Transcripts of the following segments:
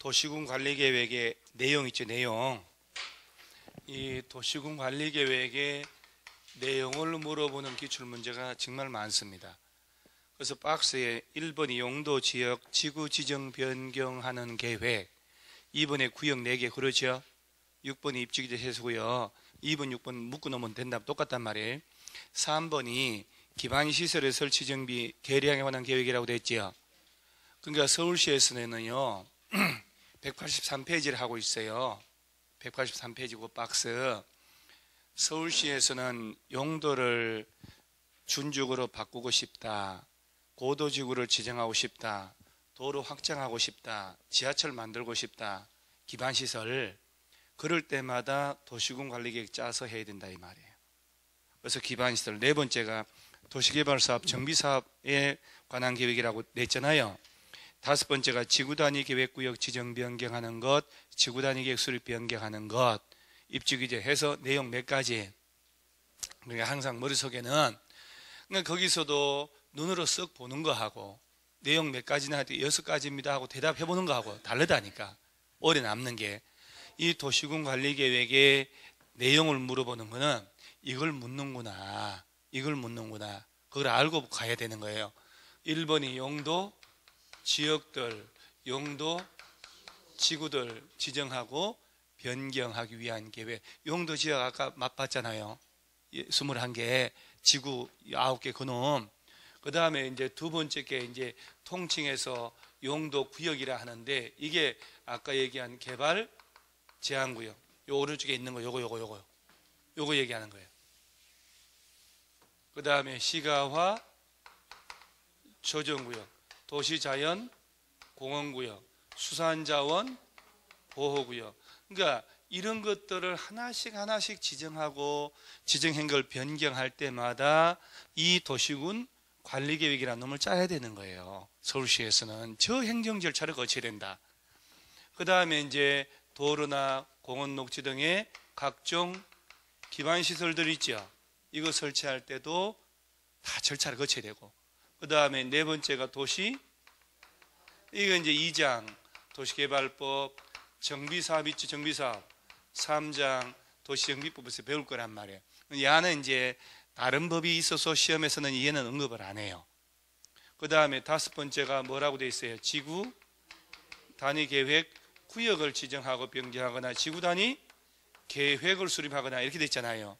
도시군 관리계획의 내용 있죠, 내용. 이 도시군 관리계획의 내용을 물어보는 기출문제가 정말 많습니다. 그래서 박스에 1번이 용도, 지역, 지구 지정 변경하는 계획, 2번에 구역 4개, 그렇죠? 6번이 입지기재 세수고요. 2번, 6번 묶어 놓으면 된다, 똑같단 말이에요. 3번이 기반시설의 설치 정비 개량에 관한 계획이라고 됐죠. 그러니까 서울시에서는요 183페이지를 하고 있어요. 183페이지고 박스. 서울시에서는 용도를 준축으로 바꾸고 싶다, 고도지구를 지정하고 싶다, 도로 확장하고 싶다, 지하철 만들고 싶다, 기반시설, 그럴 때마다 도시군 관리계획 짜서 해야 된다 이 말이에요. 그래서 기반시설, 네 번째가 도시개발사업 정비사업에 관한 계획이라고 냈잖아요. 다섯 번째가 지구단위 계획구역 지정 변경하는 것, 지구단위 계획 수립 변경하는 것, 입지규제 해서 내용 몇 가지. 그러니까 항상 머릿속에는, 그러니까 거기서도 눈으로 쓱 보는 거하고 내용 몇 가지나 할 때 6가지입니다 하고 대답해 보는 거하고 다르다니까. 오래 남는 게. 이 도시군 관리계획의 내용을 물어보는 거는 이걸 묻는구나, 이걸 묻는구나, 그걸 알고 가야 되는 거예요. 1번이 용도, 지역들, 용도, 지구들 지정하고 변경하기 위한 계획. 용도 지역 아까 맛봤잖아요. 21개, 지구 9개 그놈. 그 다음에 이제 두 번째 게 이제 통칭해서 용도 구역이라 하는데, 이게 아까 얘기한 개발 제한구역. 요 오른쪽에 있는 거 요거 얘기하는 거예요. 그 다음에 시가화 조정구역, 도시자연 공원구역, 수산자원 보호구역. 그러니까 이런 것들을 하나씩 지정하고 지정한 걸 변경할 때마다 이 도시군 관리계획이라는 놈을 짜야 되는 거예요. 서울시에서는 저 행정 절차를 거쳐야 된다. 그 다음에 이제 도로나 공원 녹지 등의 각종 기반시설들 있죠. 이거 설치할 때도 다 절차를 거쳐야 되고, 그 다음에 네 번째가 도시, 이거 이제 2장 도시개발법 정비사업 있지, 정비사업 3장 도시정비법에서 배울 거란 말이에요. 얘는 이제 다른 법이 있어서 시험에서는 얘는 언급을 안 해요. 그 다음에 다섯 번째가 뭐라고 돼 있어요? 지구 단위 계획 구역을 지정하고 변경하거나 지구 단위 계획을 수립하거나 이렇게 돼 있잖아요.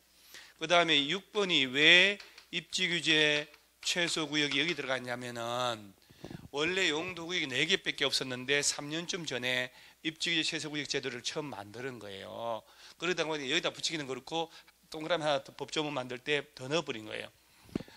그 다음에 6번이 왜 입지규제 최소구역이 여기 들어갔냐면은, 원래 용도구역이 4개밖에 없었는데 3년쯤 전에 입지규제 최소구역 제도를 처음 만드는 거예요. 그러다 보니 여기다 붙이기는 그렇고 동그라미 하나 더 법조문 만들 때 더 넣어버린 거예요.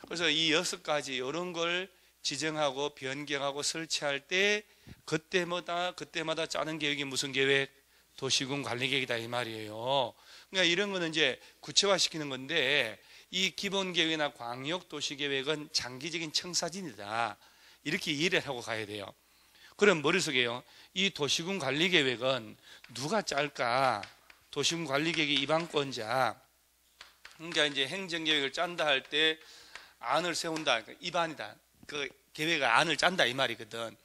그래서 이 6가지 이런 걸 지정하고 변경하고 설치할 때 그때마다 짜는 계획이 무슨 계획? 도시군 관리계획이다 이 말이에요. 그러니까 이런 거는 이제 구체화시키는 건데, 이 기본계획이나 광역도시계획은 장기적인 청사진이다, 이렇게 이해를 하고 가야 돼요. 그럼 머릿속에요, 이 도시군 관리계획은 누가 짤까? 도시군 관리계획의 입안권자. 그러니까 이제 행정계획을 짠다 할 때 안을 세운다, 그러니까 입안이다. 그 계획의 안을 짠다 이 말이거든.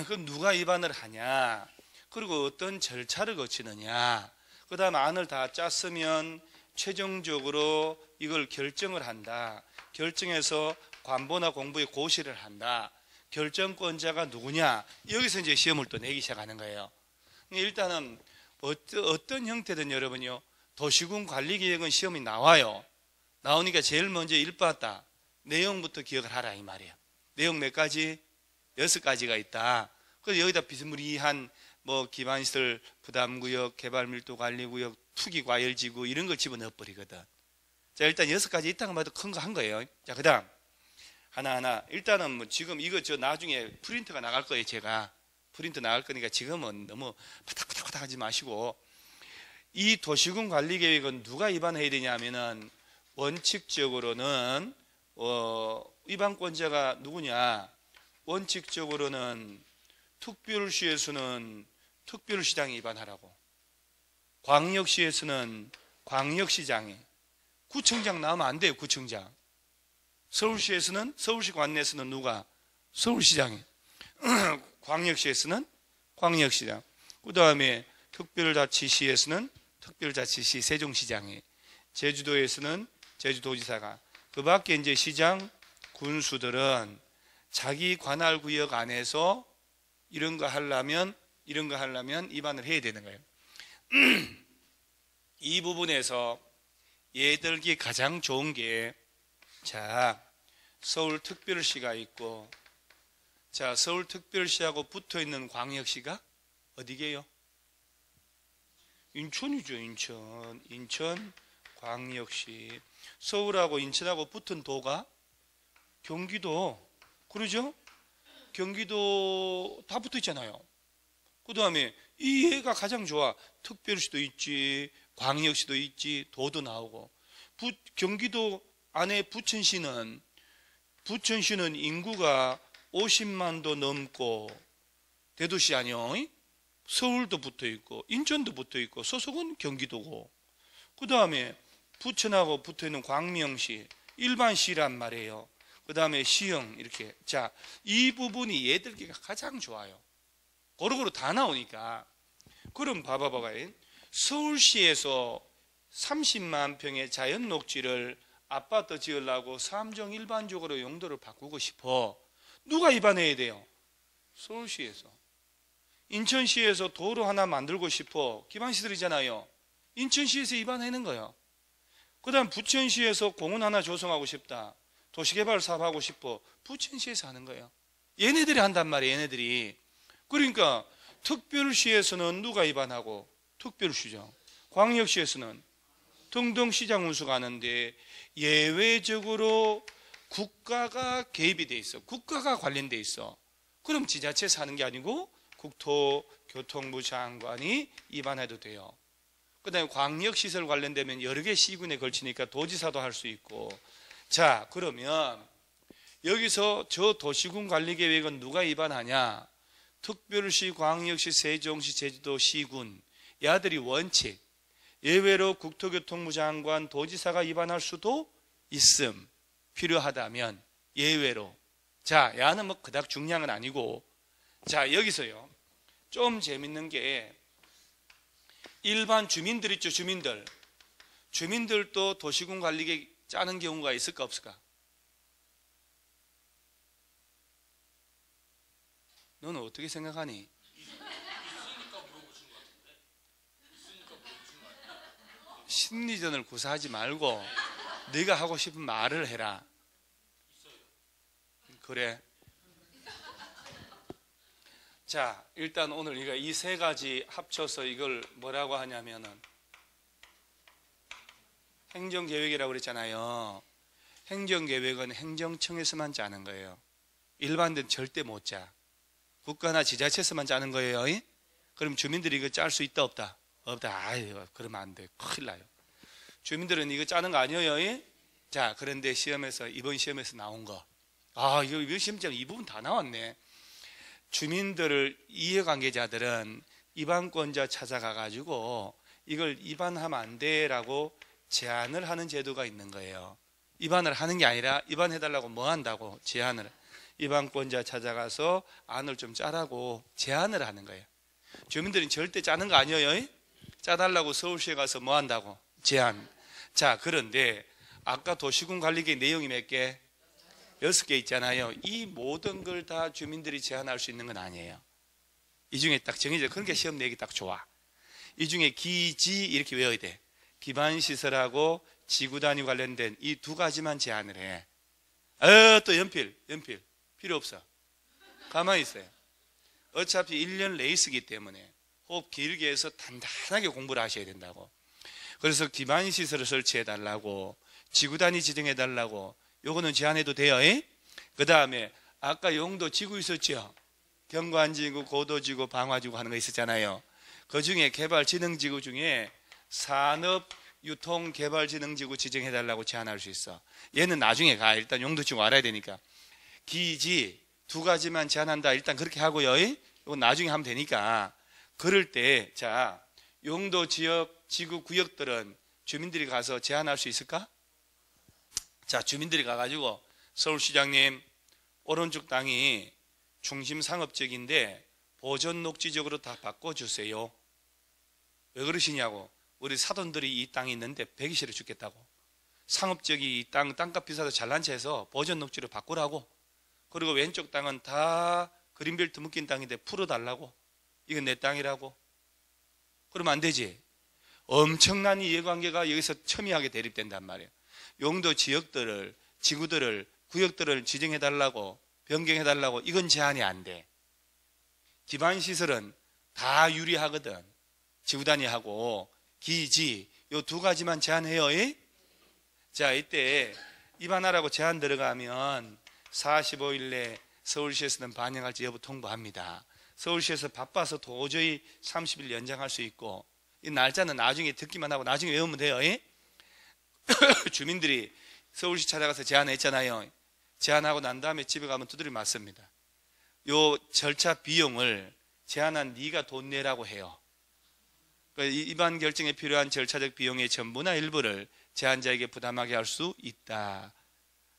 그럼 누가 입안을 하냐? 그리고 어떤 절차를 거치느냐? 그 다음 안을 다 짰으면 최종적으로 이걸 결정을 한다. 결정해서 관보나 공부에 고시를 한다. 결정권자가 누구냐? 여기서 이제 시험을 또 내기 시작하는 거예요. 일단은 어떤 형태든 여러분요, 도시군 관리계획은 시험이 나와요. 나오니까 제일 먼저 일봤다, 내용부터 기억을 하라 이 말이에요. 내용 몇 가지? 6가지가 있다. 그래서 여기다 비스무리한 뭐 기반시설 부담구역, 개발밀도관리구역, 투기과열지구 이런 걸 집어넣어 버리거든. 자, 일단 6가지 있다고 봐도 큰 거 한 거예요. 자, 그 다음 하나하나. 일단은 뭐 지금 이거 저 나중에 프린트가 나갈 거예요. 제가 프린트 나갈 거니까 지금은 너무 파닥파닥 하지 마시고, 이 도시군 관리계획은 누가 위반해야 되냐면은, 원칙적으로는 위반권자가 누구냐? 원칙적으로는 특별시에서는 특별시장이 위반하라고, 광역시에서는 광역시장이, 구청장 나오면 안 돼요. 구청장. 서울시에서는, 서울시 관내에서는 누가? 서울시장이. 광역시에서는 광역시장. 그 다음에 특별자치시에서는 특별자치시 세종시장이, 제주도에서는 제주도지사가. 그 밖에 이제 시장, 군수들은 자기 관할 구역 안에서 이런 거 하려면 입안을 해야 되는 거예요. 이 부분에서 얘들기 가장 좋은 게, 자, 서울특별시가 있고, 자, 서울특별시하고 붙어 있는 광역시가 어디게요? 인천이죠, 인천 광역시. 서울하고 인천하고 붙은 도가 경기도, 그러죠? 경기도 다 붙어 있잖아요. 그 다음에 이 애가 가장 좋아. 특별시도 있지, 광역시도 있지, 도도 나오고. 경기도 안에 부천시는 인구가 50만도 넘고 대도시 아니요? 서울도 붙어 있고 인천도 붙어 있고 소속은 경기도고, 그 다음에 부천하고 붙어 있는 광명시 일반시란 말이에요. 그 다음에 시흥 이렇게. 자, 이 부분이 얘들끼가 가장 좋아요. 고루고루 다 나오니까. 그럼 봐봐요. 서울시에서 30만 평의 자연 녹지를 아파트 지으려고 사업종 일반적으로 용도를 바꾸고 싶어. 누가 입안해야 돼요? 서울시에서. 인천시에서 도로 하나 만들고 싶어. 기반시설이잖아요. 인천시에서 입안하는 거예요. 그 다음 부천시에서 공원 하나 조성하고 싶다, 도시개발 사업하고 싶어. 부천시에서 하는 거예요. 얘네들이 한단 말이에요, 얘네들이. 그러니까 특별시에서는 누가 입안하고? 특별시죠. 광역시에서는 등등 시장 운수가 하는데 예외적으로 국가가 개입이 돼 있어. 국가가 관련돼 있어. 그럼 지자체에서 하는 게 아니고 국토교통부 장관이 입안해도 돼요. 그 다음에 광역시설 관련되면 여러 개 시군에 걸치니까 도지사도 할 수 있고. 자, 그러면 여기서 저 도시군 관리계획은 누가 입안하냐? 특별시, 광역시, 세종시, 제주도 시군, 야들이 원칙. 예외로 국토교통부 장관, 도지사가 입안할 수도 있음. 필요하다면 예외로. 자, 야는 뭐 그닥 중요한 건 아니고. 자, 여기서요 좀 재밌는 게, 일반 주민들 있죠, 주민들도 도시군 관리계획 짜는 경우가 있을까 없을까? 너는 어떻게 생각하니? 심리전을 구사하지 말고 네가 하고 싶은 말을 해라. 그래. 자, 일단 오늘 우리가 이 세 가지 합쳐서 이걸 뭐라고 하냐면은 행정계획이라고 그랬잖아요. 행정계획은 행정청에서만 짜는 거예요. 일반인들은 절대 못 짜. 국가나 지자체에서만 짜는 거예요. 그럼 주민들이 이거 짤 수 있다 없다? 없다. 아유, 그러면 안 돼. 큰일 나요. 주민들은 이거 짜는 거 아니에요. 자, 그런데 시험에서, 이번 시험에서 나온 거, 이번 시험장 이 부분 다 나왔네. 주민들을, 이해관계자들은 입안권자 찾아가 가지고 이걸 입안하면 안 돼라고 제안을 하는 제도가 있는 거예요. 입안을 하는 게 아니라 입안해달라고 뭐 한다고 제안을, 입안권자 찾아가서 안을 좀 짜라고 제안을 하는 거예요. 주민들은 절대 짜는 거 아니에요. 짜달라고 서울시에 가서 뭐 한다고 제안. 자, 그런데 아까 도시군 관리계획 내용이 몇 개? 6개 있잖아요. 이 모든 걸 다 주민들이 제안할 수 있는 건 아니에요. 이 중에 딱 정해져. 그러니까 시험 내기 딱 좋아. 이 중에 기지 이렇게 외워야 돼. 기반시설하고 지구단위 관련된 이 두 가지만 제안을 해. 또 연필 필요 없어. 가만히 있어요. 어차피 1년 레이스기 때문에 호흡 길게 해서 단단하게 공부를 하셔야 된다고. 그래서 기반시설을 설치해달라고, 지구단위 지정해달라고, 요거는 제안해도 돼요. 그 다음에 아까 용도 지구 있었죠? 경관지구, 고도지구, 방화지구 하는 거 있었잖아요. 그 중에 개발지능지구 중에 산업유통개발지능지구 지정해달라고 제안할 수 있어. 얘는 나중에 가. 일단 용도지구 알아야 되니까. 기지 두 가지만 제안한다. 일단 그렇게 하고요. 이건 나중에 하면 되니까. 그럴 때, 자, 용도 지역, 지구 구역들은 주민들이 가서 제안할 수 있을까? 자, 주민들이 가가지고 서울시장님, 오른쪽 땅이 중심 상업적인데 보존 녹지적으로 다 바꿔주세요. 왜 그러시냐고. 우리 사돈들이 이 땅이 있는데 배기 싫어 죽겠다고. 상업적이 이 땅값 비싸서 잘난 체해서 보존 녹지로 바꾸라고. 그리고 왼쪽 땅은 다 그린벨트 묶인 땅인데 풀어달라고. 이건 내 땅이라고. 그러면 안 되지. 엄청난 이해관계가 여기서 첨예하게 대립된단 말이에요. 용도 지역들을, 지구들을, 구역들을 지정해달라고, 변경해달라고. 이건 제한이 안 돼. 기반시설은 다 유리하거든. 지구단위하고 기지 요 두 가지만 제한해요. 자, 이때 입안하라고 제한 들어가면 45일 내 서울시에서는 반영할지 여부 통보합니다. 서울시에서 바빠서 도저히 30일 연장할 수 있고, 이 날짜는 나중에 듣기만 하고 나중에 외우면 돼요. 주민들이 서울시 찾아가서 제안했잖아요. 제안하고 난 다음에 집에 가면 두드려 맞습니다. 요 절차 비용을 제안한 네가 돈 내라고 해요. 입안 결정에 필요한 절차적 비용의 전부나 일부를 제안자에게 부담하게 할 수 있다.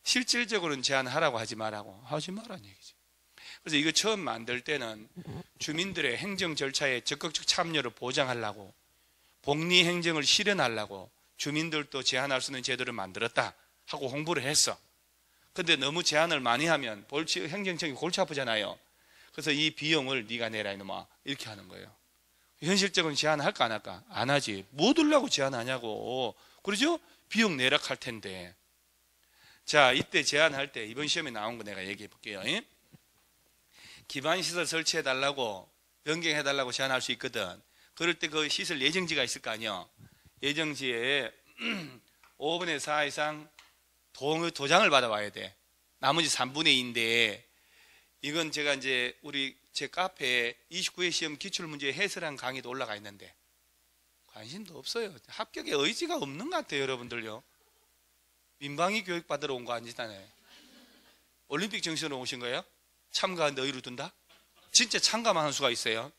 실질적으로는 제안하라고 하지 말라고. 하지 말라는 얘기죠. 그래서 이거 처음 만들 때는 주민들의 행정 절차에 적극적 참여를 보장하려고, 복리 행정을 실현하려고 주민들도 제안할 수 있는 제도를 만들었다 하고 홍보를 했어. 근데 너무 제안을 많이 하면 행정청이 골치 아프잖아요. 그래서 이 비용을 네가 내라 이놈아, 이렇게 하는 거예요. 현실적으로 제안할까 안 할까? 안 하지. 뭐 들라고 제안하냐고. 그러죠? 비용 내락할 텐데. 자, 이때 제안할 때 이번 시험에 나온 거 내가 얘기해 볼게요. 기반시설 설치해 달라고, 변경해 달라고 제안할 수 있거든. 그럴 때 그 시설 예정지가 있을 거 아니에요. 예정지에 5분의 4 이상 도장을 받아와야 돼. 나머지 3분의 2인데, 이건 제가 이제 제 카페에 29회 시험 기출문제 해설한 강의도 올라가 있는데 관심도 없어요. 합격의 의지가 없는 것 같아요. 여러분들요. 민방위 교육 받으러 온 거 아니잖아요. 올림픽 정신으로 오신 거예요? 참가하는데 의의를 둔다? 진짜 참가만 하는 수가 있어요.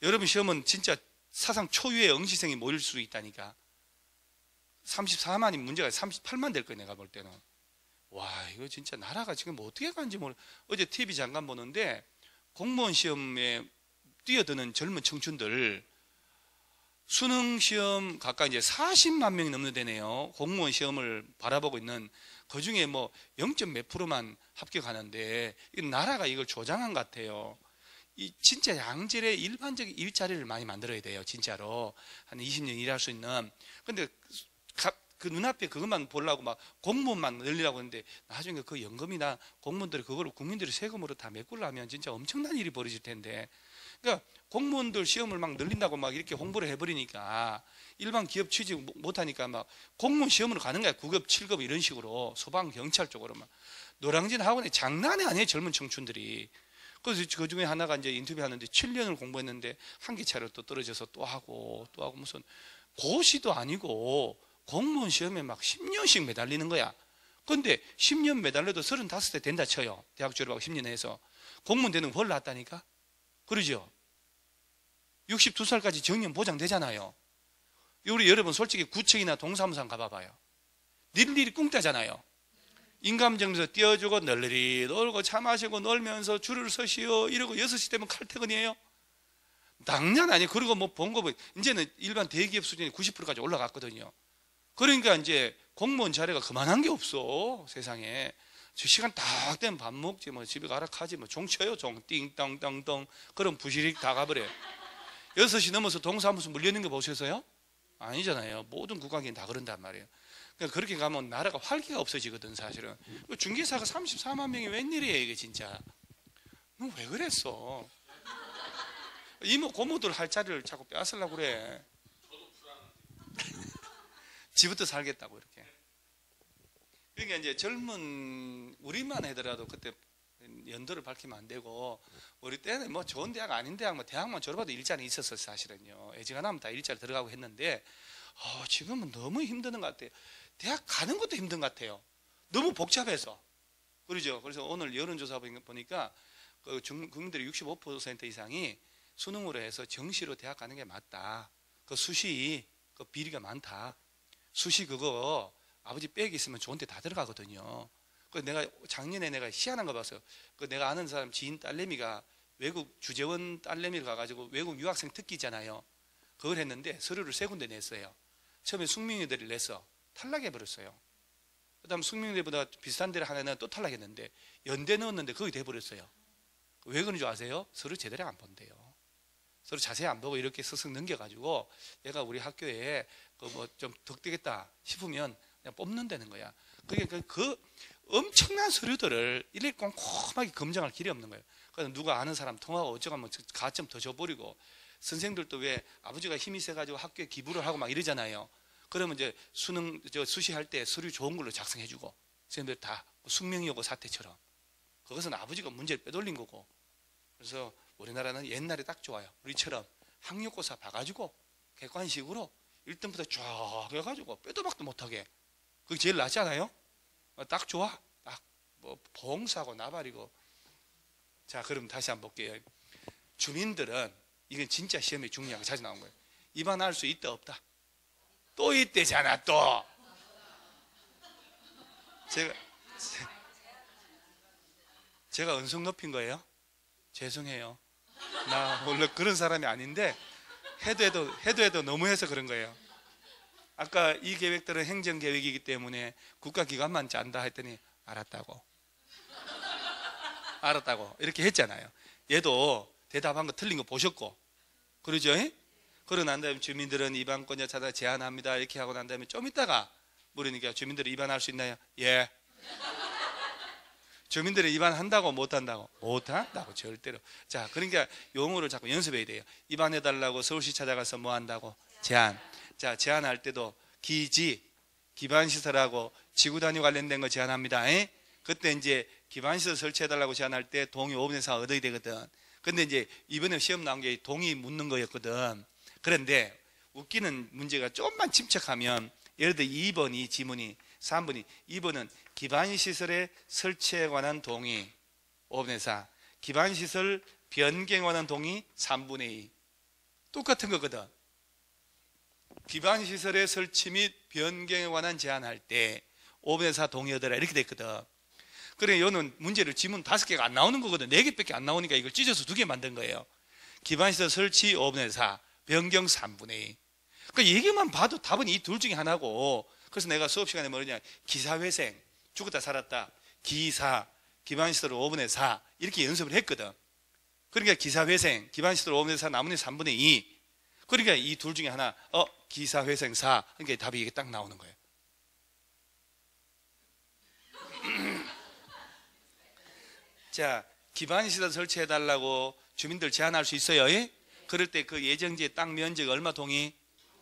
여러분 시험은 진짜 사상 초유의 응시생이 모일 수 있다니까. 34만이 문제가 38만 될 거예요. 내가 볼 때는. 와, 이거 진짜 나라가 지금 어떻게 가는지 모르. 어제 TV 잠깐 보는데 공무원 시험에 뛰어드는 젊은 청춘들 수능 시험 가까이 이제 40만 명이 넘는데네요. 공무원 시험을 바라보고 있는, 그 중에 뭐 0. 몇 프로만 합격하는데 이 나라가 이걸 조장한 것 같아요. 이 진짜 양질의 일반적인 일자리를 많이 만들어야 돼요. 진짜로 한 20년 일할 수 있는. 근데 그 눈앞에 그것만 보려고 막 공무원만 늘리라고 하는데 나중에 그 연금이나 공무원들이 그걸 국민들이 세금으로 다 메꾸려면 진짜 엄청난 일이 벌어질 텐데. 그러니까 공무원들 시험을 막 늘린다고 막 이렇게 홍보를 해버리니까 일반 기업 취직 못하니까 막 공무원 시험으로 가는 거야. 9급, 7급 이런 식으로 소방, 경찰 쪽으로 막 노량진 학원에 장난이 아니에요. 젊은 청춘들이. 그래서 그 중에 하나가 이제 인터뷰하는데 7년을 공부했는데 한기차로 또 떨어져서 또 하고 무슨 고시도 아니고 공무원 시험에 막 10년씩 매달리는 거야. 그런데 10년 매달려도 35대 된다 쳐요. 대학 졸업하고 10년 해서. 공무원 되는 거 훨 낫다니까? 그러죠? 62살까지 정년 보장되잖아요. 우리 여러분 솔직히 구청이나 동사무소 가봐봐요. 일일이 꿍따잖아요. 인감정에서 띄워주고 널리 놀고 차 마시고 놀면서 줄을 서시오 이러고 6시 되면 칼퇴근이에요. 당연 아니에요. 그리고 뭐 봉급 이제는 일반 대기업 수준이 90%까지 올라갔거든요. 그러니까 이제 공무원 자리가 그만한 게 없어. 세상에. 저 시간 딱 되면 밥 먹지 뭐 집에 가라 카지 뭐 종 쳐요. 종 띵땅땅땅. 그럼 부시릭 다 가버려요. 6시 넘어서 동사무소 물리는 거 보셨어요? 아니잖아요. 모든 국가기는 다 그런단 말이에요. 그러니까 그렇게 가면 나라가 활기가 없어지거든 사실은. 중개사가 34만 명이 웬일이에요 이게 진짜. 너 왜 그랬어? 이모 고모들 할 자리를 자꾸 빼앗으려고 그래. 지부터 살겠다고 이렇게. 그러니까 이제 젊은 우리만 하더라도 그때 연도를 밝히면 안 되고, 우리 때는 뭐 좋은 대학 아닌 대학 뭐 대학만 졸업해도 일자리 있었어요 사실은요. 애지간하면 다 일자리 들어가고 했는데 지금은 너무 힘든 것 같아요. 대학 가는 것도 힘든 것 같아요. 너무 복잡해서. 그러죠. 그래서 오늘 여론조사 보니까 그 국민들의 65% 이상이 수능으로 해서 정시로 대학 가는 게 맞다. 그 수시 그 비리가 많다. 수시 그거 아버지 백이 있으면 좋은 데 다 들어가거든요. 그 내가 작년에 내가 희한한 거 봤어요. 그 내가 아는 사람 지인 딸내미가 외국 주재원 딸내미를 가가지고 외국 유학생 특기잖아요. 그걸 했는데 서류를 3군데 냈어요. 처음에 숙명여대를 냈어. 탈락해버렸어요. 그 다음 숙명여대보다 비슷한 데를 하나는 또 탈락했는데 연대 넣었는데 거기 돼버렸어요. 왜 그런 줄 아세요? 서류 제대로 안 본대요. 서류 자세히 안 보고 이렇게 스승 넘겨가지고 얘가 우리 학교에 뭐 좀 덕되겠다 싶으면 그냥 뽑는다는 거야. 그러니까 그 엄청난 서류들을 일일이 꼼꼼하게 검증할 길이 없는 거예요. 그래서 누가 아는 사람 통하고 어쩌고 하면 가점 더 줘버리고, 선생들도 왜 아버지가 힘이 세가지고 학교에 기부를 하고 막 이러잖아요. 그러면 이제 수시할 때 서류 좋은 걸로 작성해주고, 선생님들 다 숙명여고 사태처럼. 그것은 아버지가 문제를 빼돌린 거고. 그래서 우리나라는 옛날에 딱 좋아요. 우리처럼 학력고사 봐가지고 객관식으로 1등부터 쫙 해가지고 빼도 박도 못하게. 그게 제일 낫지 않아요? 딱 좋아. 딱 뭐 봉사고 나발이고. 자, 그럼 다시 한번 볼게요. 주민들은, 이건 진짜 시험에 중요한 거 자주 나온 거예요. 입안할 수 있다 없다? 또 있대잖아. 또 제가 언성 높인 거예요? 죄송해요. 나 원래 그런 사람이 아닌데 해도 너무해서 그런 거예요. 아까 이 계획들은 행정계획이기 때문에 국가기관만 짠다 했더니 알았다고 이렇게 했잖아요. 얘도 대답한 거 틀린 거 보셨고, 그러죠? 그러고 난 다음에 주민들은 입안권자 찾아 제한합니다 이렇게 하고 난 다음에 좀 있다가 물으니까 주민들은 입안할 수 있나요? 예. 주민들은 입안한다고 못한다고? 못한다고, 절대로. 자, 그러니까 용어를 자꾸 연습해야 돼요. 입안해달라고 서울시 찾아가서 뭐 한다고? 제한. 자, 제한할 때도 기반시설하고 지구단위 관련된 거 제한합니다. 그때 이제 기반시설 설치해달라고 제한할 때 동의 5분의 4 얻어야 되거든. 근데 이제 이번에 시험 나온 게 동의 묻는 거였거든. 그런데 웃기는 문제가 조금만 침착하면, 예를 들어 2번이 지문이, 3번이, 2번은 기반시설의 설치에 관한 동의 5분의 4, 기반시설 변경에 관한 동의 3분의 2. 똑같은 거거든. 기반시설의 설치 및 변경에 관한 제한할 때 5분의 4 동의 얻어라 이렇게 됐거든. 그래, 이거는 문제를 지문 5개가 안 나오는 거거든. 4개밖에 안 나오니까 이걸 찢어서 2개 만든 거예요. 기반시설 설치 5분의 4, 변경 3분의 2. 그러니까 얘기만 봐도 답은 이 둘 중에 하나고. 그래서 내가 수업 시간에 뭐냐, 기사회생, 죽었다 살았다, 기사, 기반시설 5분의 4 이렇게 연습을 했거든. 그러니까 기사회생, 기반시설 5분의 4, 나머지 3분의 2. 그러니까 이 둘 중에 하나, 기사회생 4. 그러니까 답이 이게 딱 나오는 거예요. 자, 기반시설 설치해달라고 주민들 제한할 수 있어요. 그럴 때 그 예정지의 땅 면적 얼마 동의?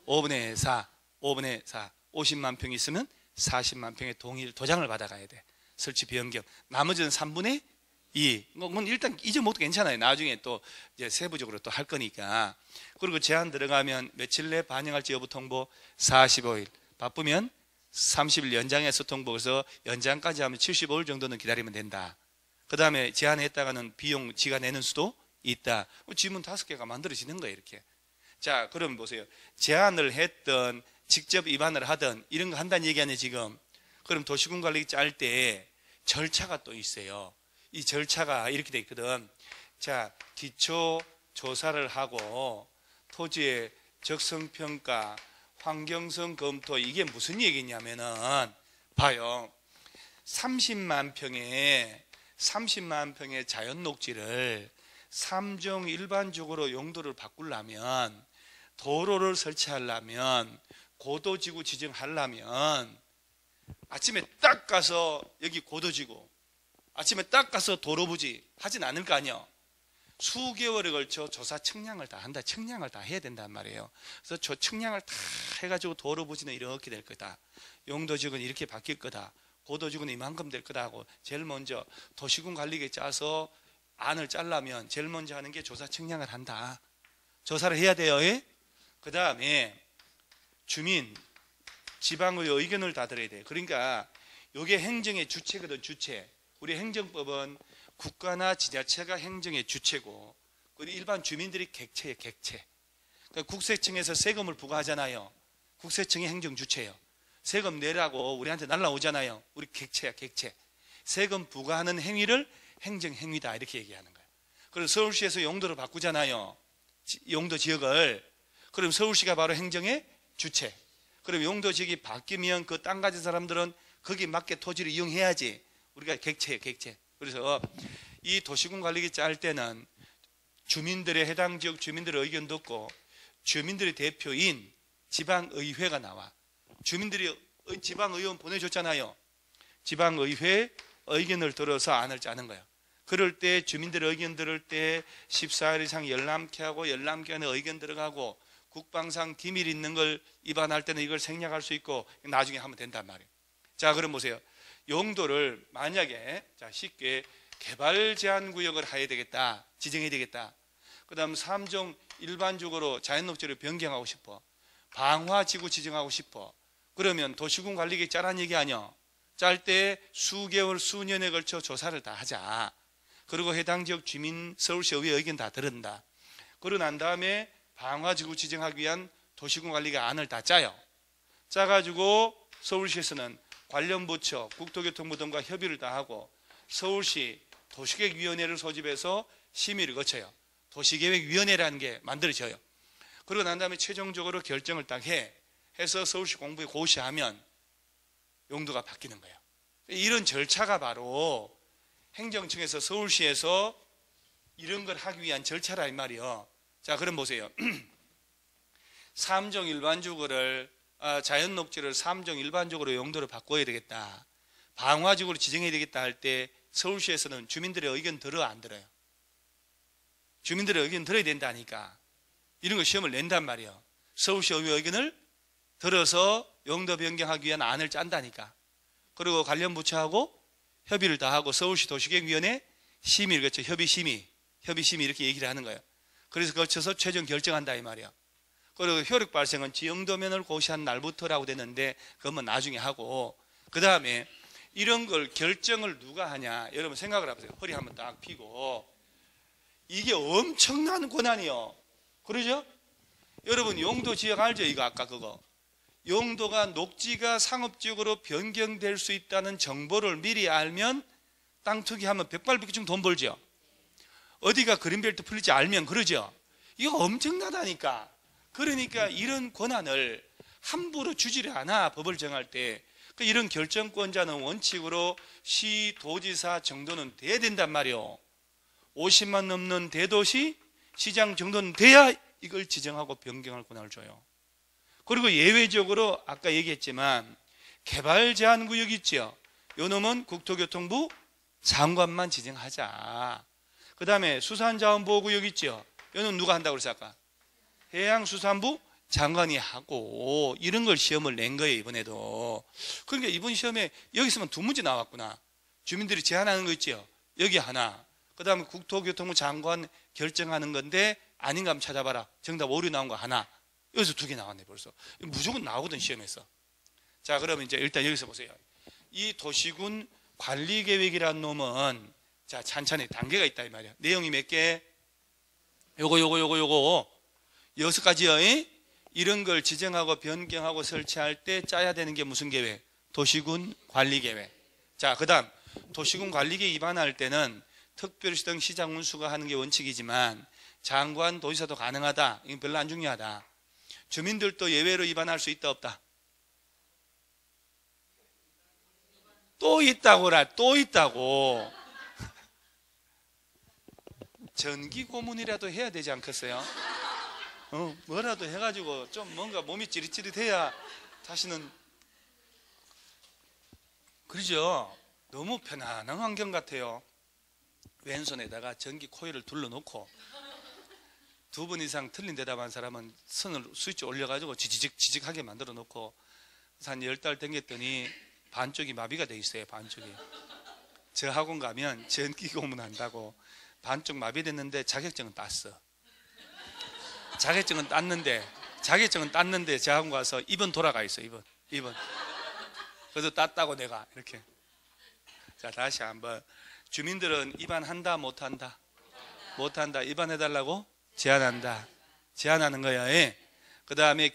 5분의 4, 5분의 4. 50만 평이 있으면 40만 평의 동의를 도장을 받아가야 돼. 설치 변경. 나머지는 3분의 2. 그건 일단 잊어먹어도 괜찮아요. 나중에 또 이제 세부적으로 또 할 거니까. 그리고 제한 들어가면 며칠 내 반영할지 여부 통보 45일. 바쁘면 30일 연장해서 통보. 그래서 연장까지 하면 75일 정도는 기다리면 된다. 그 다음에 제한했다가는 비용 지가 내는 수도 있다. 지문 5개가 만들어지는 거예요, 이렇게. 자, 그럼 보세요. 제한을 했던, 직접 입안을 하든 이런 거 한다는 얘기 아니에요, 지금. 그럼 도시군관리 짤 때 절차가 또 있어요. 이 절차가 이렇게 돼 있거든. 자, 기초 조사를 하고 토지의 적성평가, 환경성 검토. 이게 무슨 얘기냐면은, 봐요. 30만 평의 자연 녹지를 3종 일반적으로 용도를 바꾸려면, 도로를 설치하려면, 고도지구 지정하려면 아침에 딱 가서 여기 고도지구, 아침에 딱 가서 도로부지 하진 않을 거 아니에요. 수개월에 걸쳐 조사 측량을 다 한다. 측량을 다 해야 된단 말이에요. 그래서 저 측량을 다 해가지고 도로부지는 이렇게 될 거다, 용도지구는 이렇게 바뀔 거다, 고도지구는 이만큼 될 거다 하고 제일 먼저 도시군 관리계 짜서 안을 짜려면 제일 먼저 하는 게 조사 측량을 한다. 조사를 해야 돼요. 그 다음에 주민, 지방의 의견을 다 들어야 돼요. 그러니까 이게 행정의 주체거든, 주체. 우리 행정법은 국가나 지자체가 행정의 주체고, 그리고 일반 주민들이 객체예요, 객체. 그러니까 국세청에서 세금을 부과하잖아요. 국세청이 행정 주체예요. 세금 내라고 우리한테 날라오잖아요. 우리 객체야, 객체. 세금 부과하는 행위를 행정행위다 이렇게 얘기하는 거예요. 그래서 서울시에서 용도를 바꾸잖아요. 용도 지역을. 그럼 서울시가 바로 행정의 주체. 그럼 용도 지역이 바뀌면 그 땅 가진 사람들은 거기에 맞게 토지를 이용해야지. 우리가 객체예요, 객체. 그래서 이 도시군 관리계 짤 때는 주민들의, 해당 지역 주민들의 의견 듣고 주민들의 대표인 지방의회가 나와. 주민들이 지방의원 보내줬잖아요. 지방의회 의견을 들어서 안을 짜는 거예요. 그럴 때 주민들의 의견 들을 때 14일 이상 열람케 하고 열람케 안에 의견 들어가고 국방상 기밀 있는 걸 위반할 때는 이걸 생략할 수 있고 나중에 하면 된단 말이에요. 자, 그럼 보세요. 용도를 만약에 쉽게 개발 제한 구역을 해야 되겠다, 지정해야 되겠다. 그 다음 3종 일반적으로 자연녹지를 변경하고 싶어, 방화지구 지정하고 싶어. 그러면 도시군 관리계획 짜란 얘기 아니야. 짤 때 수개월 수년에 걸쳐 조사를 다 하자. 그리고 해당 지역 주민 서울시 의회 의견 다 들은다. 그러고 난 다음에 방화지구 지정하기 위한 도시군 관리계획 안을 다 짜요. 짜가지고 서울시에서는 관련 부처 국토교통부 등과 협의를 다 하고 서울시 도시계획위원회를 소집해서 심의를 거쳐요. 도시계획위원회라는 게 만들어져요. 그러고 난 다음에 최종적으로 결정을 딱 해서 서울시 공부에 고시하면 용도가 바뀌는 거예요. 이런 절차가 바로 행정청에서 서울시에서 이런 걸 하기 위한 절차라 이 말이요. 자, 그럼 보세요. 3종 일반주거를 자연녹지를 3종 일반적으로 용도를 바꿔야 되겠다, 방화지구로 지정해야 되겠다 할 때 서울시에서는 주민들의 의견 들어 안 들어요? 주민들의 의견 들어야 된다니까. 이런 거 시험을 낸단 말이에요. 서울시 의회 의견을 들어서 용도 변경하기 위한 안을 짠다니까. 그리고 관련 부처하고 협의를 다 하고 서울시 도시계획위원회 심의를 거쳐 협의심의 이렇게 얘기를 하는 거예요. 그래서 거쳐서 최종 결정한다 이 말이야. 그리고 효력 발생은 지형도면을 고시한 날부터라고 됐는데 그건 나중에 하고, 그 다음에 이런 걸 결정을 누가 하냐. 여러분 생각을 해보세요. 허리 한번 딱 펴고. 이게 엄청난 권한이요. 그러죠? 여러분 용도 지역 알죠? 이거 아까 그거. 용도가 녹지가 상업지역으로 변경될 수 있다는 정보를 미리 알면 땅 투기하면 백발백중 돈 벌죠. 어디가 그린벨트 풀릴지 알면 그러죠. 이거 엄청나다니까. 그러니까 이런 권한을 함부로 주지를 않아. 법을 정할 때. 이런 결정권자는 원칙으로 시, 도지사 정도는 돼야 된단 말이에요. 50만 넘는 대도시 시장 정도는 돼야 이걸 지정하고 변경할 권한을 줘요. 그리고 예외적으로 아까 얘기했지만 개발 제한 구역 있죠. 요 놈은 국토교통부 장관만 지정하자. 그 다음에 수산자원보호구역 있죠. 요는 누가 한다고 그랬어 아까? 해양수산부 장관이 하고. 이런 걸 시험을 낸 거예요 이번에도. 그러니까 이번 시험에 여기 있으면 두 문제 나왔구나. 주민들이 제안하는 거 있죠. 여기 하나. 그 다음에 국토교통부 장관 결정하는 건데 아닌가 한번 찾아봐라. 정답 오류 나온 거 하나. 여기서 두 개 나왔네 벌써. 무조건 나오거든 시험에서. 자, 그러면 이제 일단 여기서 보세요. 이 도시군 관리계획이라는 놈은 자 찬찬히 단계가 있다 이 말이야. 내용이 몇 개? 요거 6가지요. 이런 걸 지정하고 변경하고 설치할 때 짜야 되는 게 무슨 계획? 도시군 관리계획. 자, 그 다음 도시군 관리계획 위반할 때는 특별시 등 시장 운수가 하는 게 원칙이지만 장관, 도지사도 가능하다. 이건 별로 안 중요하다. 주민들도 예외로 위반할 수 있다 없다? 또 있다고라. 또 있다고. 전기 고문이라도 해야 되지 않겠어요? 뭐라도 해가지고 좀 뭔가 몸이 찌릿찌릿해야 다시는. 그러죠? 너무 편안한 환경 같아요. 왼손에다가 전기 코일을 둘러놓고 2번 이상 틀린 대답한 사람은 선을 스위치 올려가지고 지직하게 만들어 놓고 한 10달 댕겼더니 반쪽이 마비가 돼 있어요. 반쪽이. 저 학원 가면 전기 고문한다고 반쪽 마비됐는데 자격증은 땄어. 자격증은 땄는데 저 학원 가서 2번 돌아가 있어. 2번. 그래도 땄다고 내가 이렇게. 자, 다시 한번. 주민들은 입안한다 못한다? 못한다. 입안해달라고? 제한한다. 제한하는 거야. 그 다음에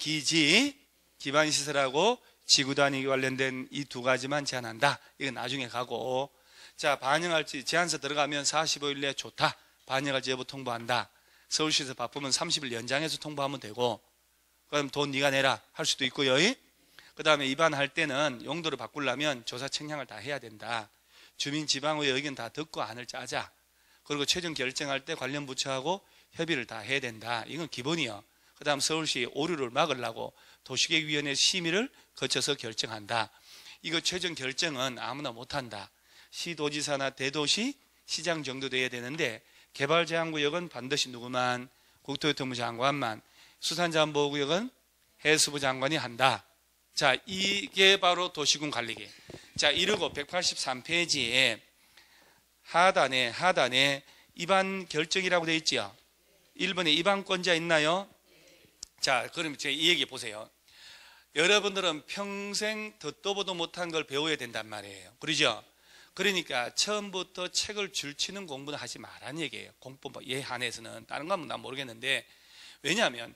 기반시설하고 지구단위 관련된 이 2가지만 제한한다. 이건 나중에 가고. 자, 반영할지 제한서 들어가면 45일 내에 좋다. 반영할지 여부 통보한다. 서울시에서 바쁘면 30일 연장해서 통보하면 되고, 그럼 돈 네가 내라 할 수도 있고요. 그 다음에 입안할 때는 용도를 바꾸려면 조사 청량을 다 해야 된다. 주민지방의 의견 다 듣고 안을 짜자. 그리고 최종 결정할 때 관련 부처하고 협의를 다 해야 된다. 이건 기본이요. 그 다음 서울시 오류를 막으려고 도시계획위원회 심의를 거쳐서 결정한다. 이거 최종 결정은 아무나 못한다. 시도지사나 대도시 시장 정도 돼야 되는데, 개발제한구역은 반드시 누구만? 국토교통부 장관만. 수산자원보호구역은 해수부 장관이 한다. 자, 이게 바로 도시군 관리계. 자, 이러고 183페이지에 하단에 입안 결정이라고 되어 있죠. 1번에 입안권자 있나요? 자, 그럼 이제 이 얘기 보세요. 여러분들은 평생 듣도 보도 못한 걸 배워야 된단 말이에요. 그러죠? 그러니까 처음부터 책을 줄치는 공부는 하지 말라는 얘기예요. 공법 예 한해서는. 다른 건 난 모르겠는데, 왜냐하면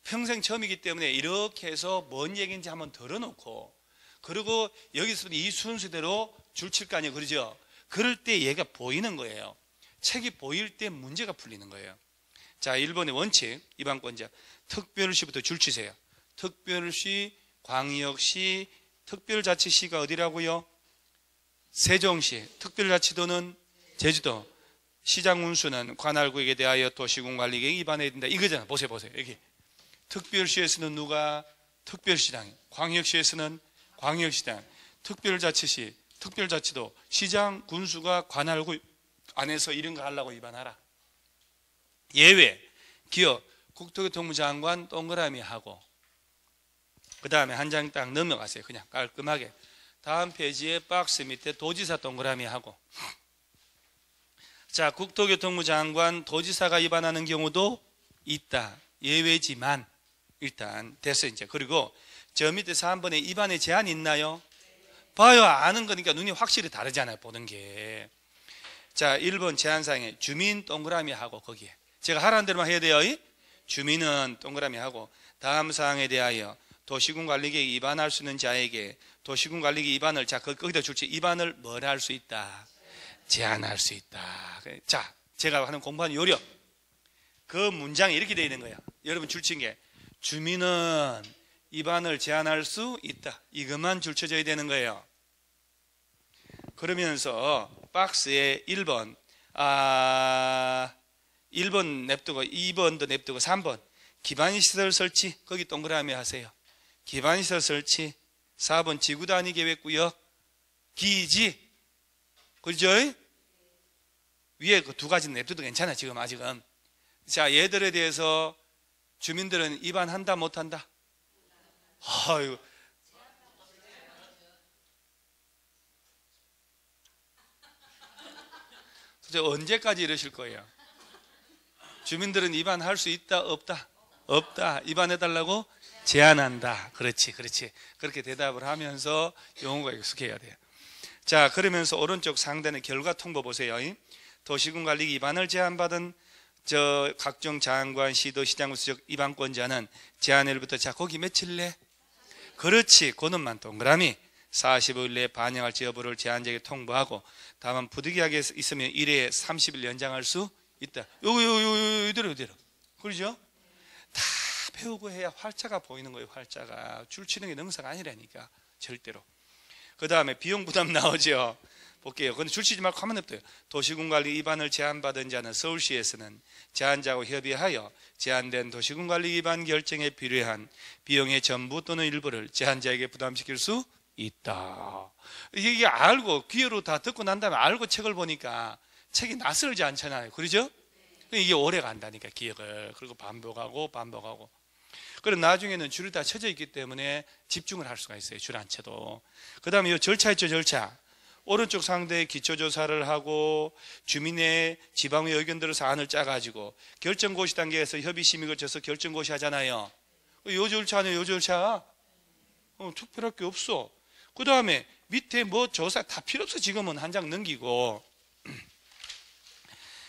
평생 처음이기 때문에 이렇게 해서 뭔 얘기인지 한번 들어놓고, 그리고 여기서 이 순서대로 줄칠 거 아니에요. 그러죠? 그럴 때 얘가 보이는 거예요. 책이 보일 때 문제가 풀리는 거예요. 자, 1번의 원칙, 입안권자. 특별시부터 줄치세요. 특별시, 광역시, 특별자치시가 어디라고요? 세종시. 특별자치도는 제주도. 시장 운수는 관할구역에 대하여 도시군 관리계획 위반해야 된다. 이거잖아. 보세요. 여기. 특별시에서는 누가? 특별시장. 광역시에서는 광역시장. 특별자치시, 특별자치도, 시장, 군수가 관할구 안에서 이런 거 하려고 위반하라. 예외, 기업, 국토교통부 장관 동그라미 하고, 그 다음에 한 장 딱 넘어가세요. 그냥 깔끔하게. 다음 페이지에 박스 밑에 도지사 동그라미 하고. 자, 국토교통부 장관, 도지사가 위반하는 경우도 있다. 예외지만 일단 됐어요. 이제 그리고 저 밑에 3번에 위반의 제한이 있나요? 봐요. 아는 거니까 눈이 확실히 다르잖아요. 보는 게. 자, 1번 제한사항에 주민 동그라미 하고, 거기에 제가 하라는 대로만 해야 돼요. 주민은 동그라미 하고, 다음 사항에 대하여 도시군 관리계획 위반할 수 있는 자에게 도시군 관리계획 위반을, 자, 거기다 줄지, 위반을 뭘 할 수 있다? 제한할 수 있다. 자, 제가 하는 공부하는 요령, 그 문장이 이렇게 되어 있는 거예요. 여러분 줄친 게 주민은 위반을 제한할 수 있다. 이것만 줄쳐져야 되는 거예요. 그러면서 박스에 1번 1번 냅두고 2번도 냅두고 3번 기반시설 설치, 거기 동그라미 하세요. 기반시설 설치. 4번 지구단위 계획구역 기지. 그렇죠? 위에 그 두 가지는 냅둬도 괜찮아. 지금 아직은. 자, 얘들에 대해서 주민들은 위반한다 못한다? 아유, 도대체 언제까지 이러실 거예요? 주민들은 위반할 수 있다 없다? 없다. 위반해달라고 제한한다. 그렇지. 그렇게 대답을 하면서 용어가 익숙해야 돼요. 자, 그러면서 오른쪽 상단의 결과 통보 보세요. 도시군 관리 위반을 제한받은 각종 장관, 시도, 시장, 수적 위반권자는 제한일부터, 자, 거기 며칠 내? 그렇지. 그놈만 동그라미. 45일 내에 반영할지 여부를 제한자에게 통보하고, 다만 부득이하게 있으면 1회에 30일 연장할 수 있다. 이대로. 그러죠? 다 배우고 해야 활자가 보이는 거예요. 활자가. 줄치는 게 능사가 아니라니까. 절대로. 그 다음에 비용 부담 나오죠. 볼게요. 근데 줄치지 말고 가만 냅둬요. 도시군 관리 위반을 제한받은 자는 서울시에서는 제한자하고 협의하여 제한된 도시군 관리 위반 결정에 필요한 비용의 전부 또는 일부를 제한자에게 부담시킬 수 있다. 이게 알고 귀로 다 듣고 난 다음에 알고 책을 보니까 책이 낯설지 않잖아요. 그러죠? 이게 오래 간다니까, 기억을. 그리고 반복하고. 그리고 나중에는 줄이 다 쳐져 있기 때문에 집중을 할 수가 있어요. 줄 안 쳐도. 그 다음에 이 절차 있죠, 절차. 오른쪽 상대에 기초조사를 하고 주민의 지방의 의견들을 사안을 짜가지고 결정고시 단계에서 협의심의 거쳐서 결정고시 하잖아요. 요 절차 아니에요, 요 절차. 특별할 게 없어. 그 다음에 밑에 뭐 조사 다 필요 없어. 지금은 한 장 넘기고.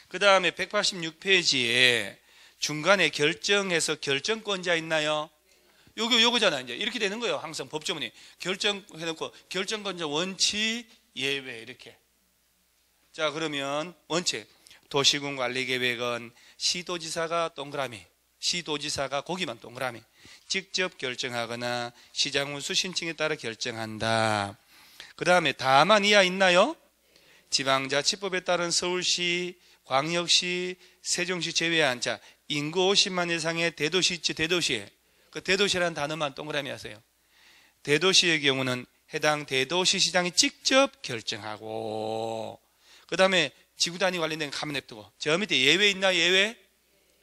그 다음에 186페이지에 중간에 결정해서 결정권자 있나요? 요거잖아요. 이제 이렇게 되는 거예요. 항상 법조문이 결정해놓고 결정권자 원칙 예외 이렇게. 자, 그러면 원칙 도시군 관리계획은 시도지사가 동그라미, 시도지사가 거기만 동그라미 직접 결정하거나 시장운수 신청에 따라 결정한다. 그 다음에 다만 이하 있나요? 지방자치법에 따른 서울시, 광역시, 세종시 제외한 자 인구 50만 이상의 대도시 있죠. 대도시. 그 대도시라는 단어만 동그라미 하세요. 대도시의 경우는 해당 대도시시장이 직접 결정하고, 그 다음에 지구단위 관련된 거 가만 냅두고, 저 밑에 예외 있나? 예외?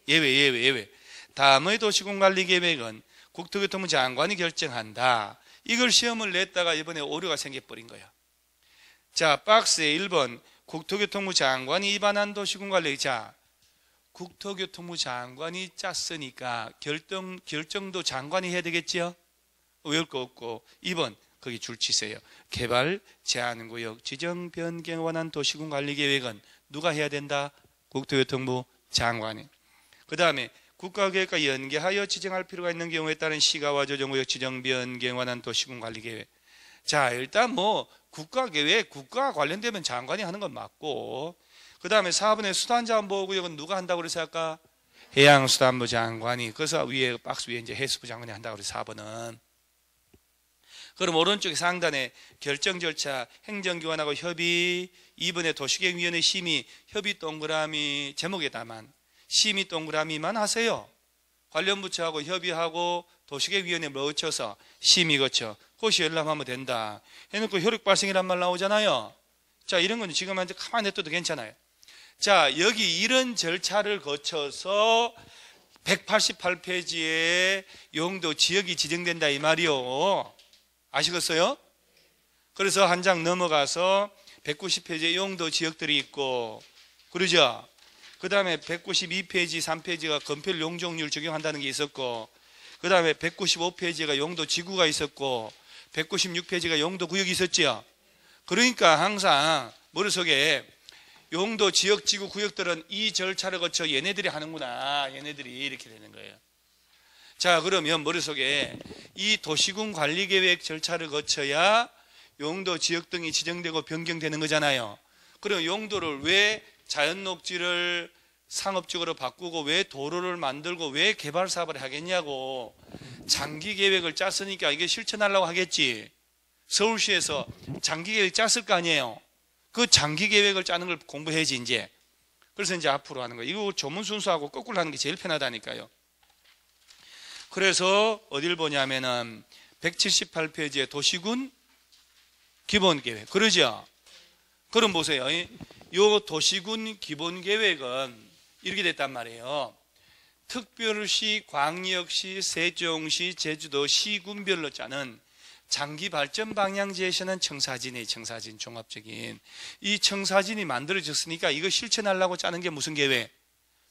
예외. 다음의 도시군관리계획은 국토교통부 장관이 결정한다. 이걸 시험을 냈다가 이번에 오류가 생겨버린 거예요. 자, 박스에 1번 국토교통부 장관이 입안한 도시군관리. 자, 국토교통부 장관이 짰으니까 결정도 장관이 해야 되겠지요? 외울 거 없고. 2번 거기 줄 치세요. 개발 제한구역 지정 변경에 관한 도시군관리계획은 누가 해야 된다? 국토교통부 장관이. 그 다음에 국가계획과 연계하여 지정할 필요가 있는 경우에 따른 시가와 조정구역 지정 변경에 관한 도시군관리계획. 자, 일단 뭐 국가계획, 국가 관련되면 장관이 하는 건 맞고, 그 다음에 4번의 수단자원보호구역은 누가 한다고 그래서 아까? 해양수산부 장관이. 그래서 위에 박스 위에 이제 해수부 장관이 한다고 그래서 4번은. 그럼 오른쪽에 상단에 결정 절차 행정기관하고 협의, 2번에 도시계획위원회 심의, 협의 동그라미 제목에다만 심의 동그라미만 하세요. 관련 부처하고 협의하고 도시계획위원회 거쳐서 심의 거쳐 그것이 열람하면 된다 해놓고 효력 발생이란 말 나오잖아요. 자, 이런 건 지금 한테 가만히 냅둬도 괜찮아요. 자, 여기 이런 절차를 거쳐서 188페이지에 용도 지역이 지정된다 이 말이요. 아시겠어요? 그래서 한 장 넘어가서 190페이지에 용도 지역들이 있고, 그러죠? 그 다음에 192페이지 3페이지가 건폐율 용적률 적용한다는 게 있었고, 그 다음에 195페이지가 용도 지구가 있었고, 196페이지가 용도 구역이 있었죠. 그러니까 항상 머릿속에 용도 지역 지구 구역들은 이 절차를 거쳐 얘네들이 하는구나, 얘네들이 이렇게 되는 거예요. 자, 그러면 머릿속에 이 도시군 관리계획 절차를 거쳐야 용도 지역 등이 지정되고 변경되는 거잖아요. 그럼 용도를 왜 자연녹지를 상업적으로 바꾸고 왜 도로를 만들고 왜 개발 사업을 하겠냐고. 장기계획을 짰으니까 이게 실천하려고 하겠지. 서울시에서 장기계획 짰을 거 아니에요. 그 장기계획을 짜는 걸 공부해야지 이제. 그래서 이제 앞으로 하는 거예요. 이거 조문 순서하고 거꾸로 하는 게 제일 편하다니까요. 그래서 어딜 보냐면은 178페이지에 도시군 기본계획. 그러죠? 그럼 보세요. 요 도시군 기본계획은 이렇게 됐단 말이에요. 특별시, 광역시, 세종시, 제주도 시군별로 짜는 장기발전 방향 제시는 청사진이 종합적인 이 청사진이 만들어졌으니까 이거 실천하려고 짜는 게 무슨 계획?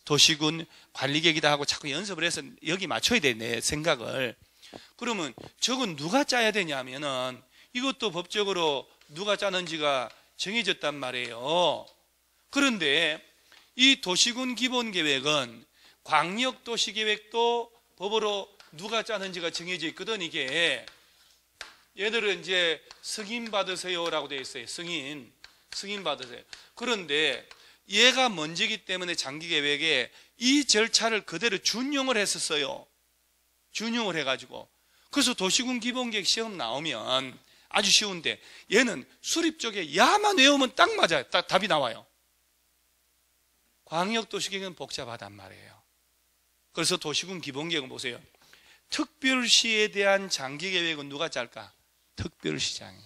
도시군 관리계획이다 하고 자꾸 연습을 해서 여기 맞춰야 돼, 내 생각을. 그러면 저건 누가 짜야 되냐면은 이것도 법적으로 누가 짜는지가 정해졌단 말이에요. 그런데 이 도시군 기본계획은 광역도시계획도 법으로 누가 짜는지가 정해져 있거든. 이게 얘들은 이제 승인 받으세요라고 되어 있어요. 승인 받으세요. 그런데 얘가 먼저기 때문에 장기계획에 이 절차를 그대로 준용을 했었어요. 준용을 해가지고. 그래서 도시군 기본계획 시험 나오면 아주 쉬운데 얘는 수립 쪽에 야만 외우면 딱 맞아요. 딱 답이 나와요. 광역도시계획은 복잡하단 말이에요. 그래서 도시군 기본계획은 보세요. 특별시에 대한 장기계획은 누가 짤까? 특별시장이.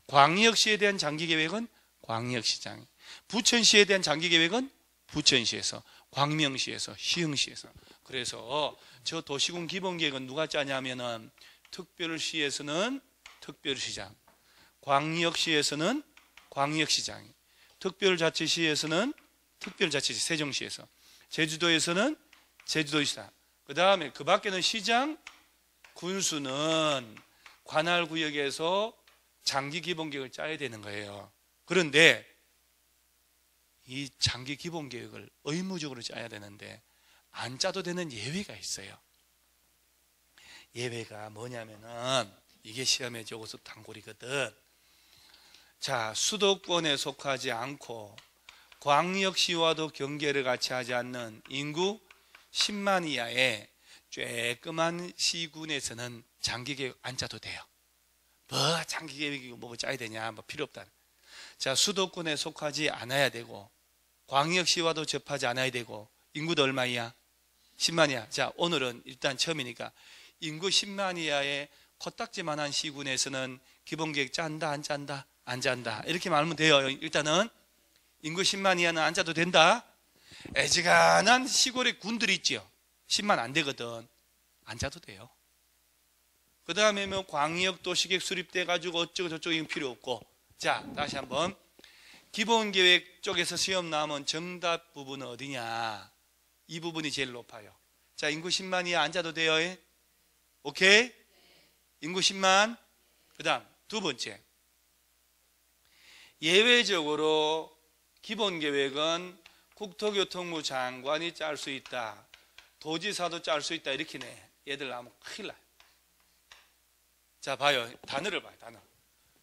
광역시에 대한 장기계획은 광역시장이. 부천시에 대한 장기계획은 부천시에서, 광명시에서, 시흥시에서. 그래서 저 도시군 기본계획은 누가 짜냐면은 특별시에서는 특별시장, 광역시에서는 광역시장이, 특별자치시에서는 특별자치시, 세종시에서, 제주도에서는 제주도시장. 그 다음에 그 밖에는 시장, 군수는 관할구역에서 장기기본계획을 짜야 되는 거예요. 그런데 이 장기기본계획을 의무적으로 짜야 되는데 안 짜도 되는 예외가 있어요. 예외가 뭐냐면은 이게 시험에 적어서 단골이거든. 자, 수도권에 속하지 않고 광역시와도 경계를 같이 하지 않는 인구 10만 이하의 쬐끄만 시군에서는 장기계획 안 짜도 돼요. 뭐 장기계획이고 뭐 짜야 되냐, 뭐 필요 없다. 자, 수도권에 속하지 않아야 되고 광역시와도 접하지 않아야 되고 인구도 얼마이야? 10만 이하. 자, 오늘은 일단 처음이니까 인구 10만 이하의 코딱지만한 시군에서는 기본계획 짠다 안 짠다? 안 짠다. 이렇게 말하면 돼요. 일단은 인구 10만 이하는 안 짜도 된다. 애지간한 시골의 군들이 있지요. 10만 안 되거든. 안 짜도 돼요. 그 다음에 뭐 광역 도시계획 수립돼 가지고 어쩌고 저쩌고 이건 필요 없고. 자, 다시 한번 기본계획 쪽에서 시험 나오면 정답 부분은 어디냐? 이 부분이 제일 높아요. 자, 인구 10만 이하 안 짜도 돼요. 오케이? 인구 10만. 그 다음 두 번째, 예외적으로 기본계획은 국토교통부 장관이 짤 수 있다, 도지사도 짤 수 있다, 이렇게 내. 얘들 나오면 큰일 나요. 자, 봐요. 단어를 봐요. 단어.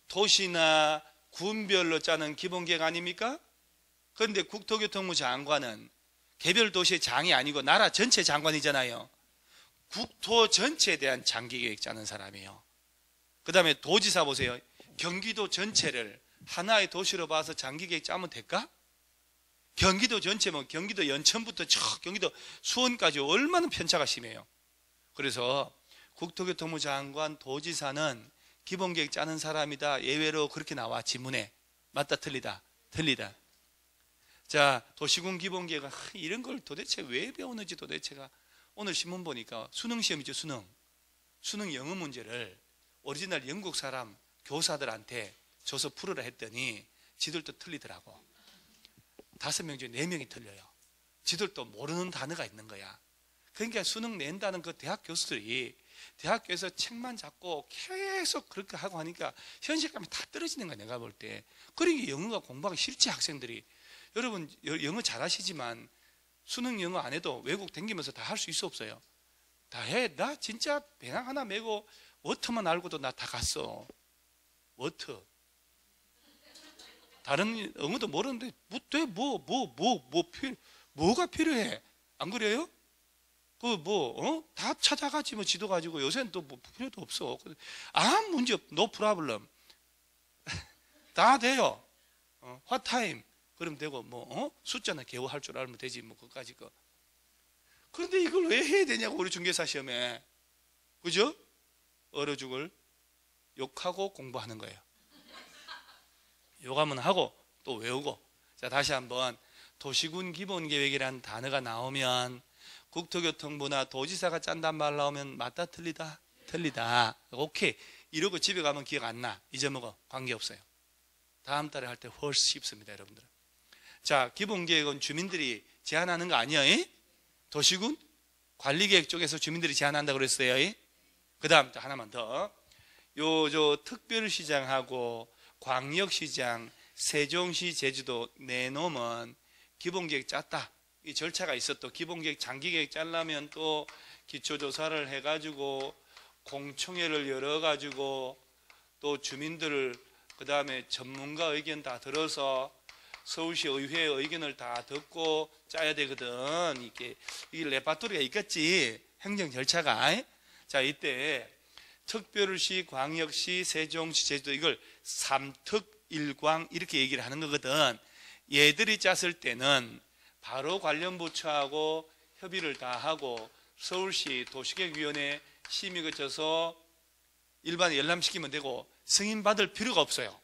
도시나 군별로 짜는 기본계획 아닙니까? 그런데 국토교통부 장관은 개별 도시의 장이 아니고 나라 전체 장관이잖아요. 국토 전체에 대한 장기계획 짜는 사람이에요. 그 다음에 도지사 보세요. 경기도 전체를 하나의 도시로 봐서 장기계획 짜면 될까? 경기도 전체면 경기도 연천부터 저 경기도 수원까지 얼마나 편차가 심해요. 그래서 국토교통부 장관, 도지사는 기본계획 짜는 사람이다. 예외로 그렇게 나와 지문에. 맞다 틀리다? 틀리다. 자, 도시군 기본계획은 이런 걸 도대체 왜 배우는지 도대체가. 오늘 신문 보니까 수능 시험이죠. 수능 영어 문제를 오리지널 영국 사람 교사들한테 줘서 풀으라 했더니 지들도 틀리더라고. 5명 중에 4명이 틀려요. 지들도 모르는 단어가 있는 거야. 그러니까 수능 낸다는 그 대학 교수들이 대학교에서 책만 잡고 계속 그렇게 하고 하니까 현실감이 다 떨어지는 거야, 내가 볼 때. 그러니까 영어가 공부하기 싫지, 학생들이. 여러분 영어 잘하시지만 수능 영어 안 해도 외국 다니면서 다 할 수 있어 없어요? 다 해. 나 진짜 배낭 하나 메고 워터만 알고도 나 다 갔어. 워터. 다른 영어도 모르는데 뭐가 필요해? 안 그래요? 다 찾아가지 뭐 지도 가지고. 요새는 또 뭐 필요도 없어. 아무 문제 없. No problem. 다 돼요. What time? 그러면 되고 숫자나 개호 할 줄 알면 되지 뭐 그까지 거. 그런데 이걸 왜 해야 되냐고, 우리 중개사 시험에. 그죠? 얼어 죽을 욕하고 공부하는 거예요. 욕하면 하고 또 외우고. 자, 다시 한번 도시군 기본계획이라는 단어가 나오면 국토교통부나 도지사가 짠단 말 나오면 맞다 틀리다? 틀리다. 오케이. 이러고 집에 가면 기억 안 나. 잊어먹어. 관계없어요. 다음 달에 할 때 훨씬 쉽습니다, 여러분들. 자, 기본계획은 주민들이 제안하는 거 아니에요? 도시군 관리계획 쪽에서 주민들이 제안한다고 그랬어요. 그 다음 또 하나만 더. 특별시장하고 광역시장, 세종시, 제주도 내놓으면 기본계획 짰다. 이 절차가 있어. 또 기본계획, 장기계획 짜려면 또 기초조사를 해가지고 공청회를 열어가지고 또 주민들을, 그 다음에 전문가 의견 다 들어서 서울시 의회의 의견을 다 듣고 짜야 되거든. 이게 레파토리가 있겠지, 행정 절차가. 자, 이때 특별시, 광역시, 세종시, 제주도 이걸 3특1광 이렇게 얘기를 하는 거거든. 얘들이 짰을 때는 바로 관련 부처하고 협의를 다 하고 서울시 도시계획위원회 심의 거쳐서 일반 열람시키면 되고 승인 받을 필요가 없어요.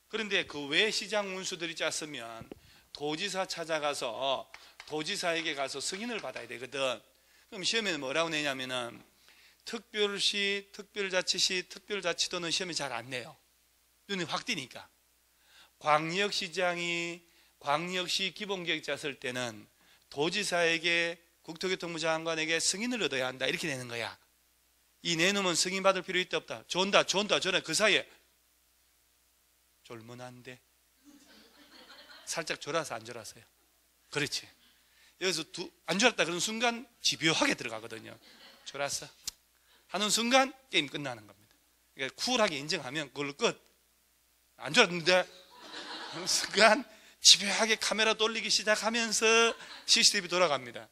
그런데 그 외 시장 문수들이 짰으면 도지사 찾아가서 도지사에게 가서 승인을 받아야 되거든. 그럼 시험에는 뭐라고 내냐면은 특별시, 특별자치시, 특별자치도는 시험에 잘 안 내요. 눈이 확 띄니까. 광역시장이 광역시 기본계획 짰을 때는 도지사에게, 국토교통부 장관에게 승인을 얻어야 한다, 이렇게 내는 거야. 이 내놓으면 승인 받을 필요 있다 없다? 좋은다 전에 그 사이에 졸문한데 살짝 졸아서 안 졸았어요. 그렇지. 여기서 안 졸았다 그런 순간 집요하게 들어가거든요. 졸았어 하는 순간 게임 끝나는 겁니다. 그러니까 쿨하게 인정하면 그걸로 끝. 안 졸았는데 하는 순간 집요하게 카메라 돌리기 시작하면서 CCTV 돌아갑니다.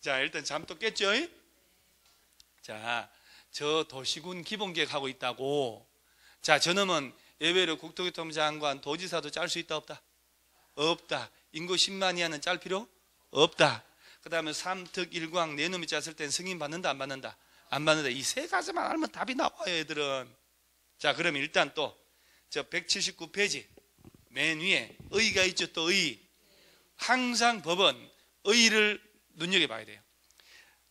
자, 일단 잠 또 깼죠? 자, 저 도시군 기본계획 하고 있다고. 자, 저놈은 예외로 국토교통부 장관, 도지사도 짤 수 있다 없다? 없다. 인구 10만 이하는 짤 필요 없다. 그 다음에 3특 1광 네 놈이 짰을 땐 승인 받는다 안 받는다? 안 받는다. 이 세 가지만 알면 답이 나와요, 애들은. 자, 그럼 일단 또 저 179페이지 맨 위에 의가 있죠. 또 의. 항상 법은 의를 눈여겨봐야 돼요.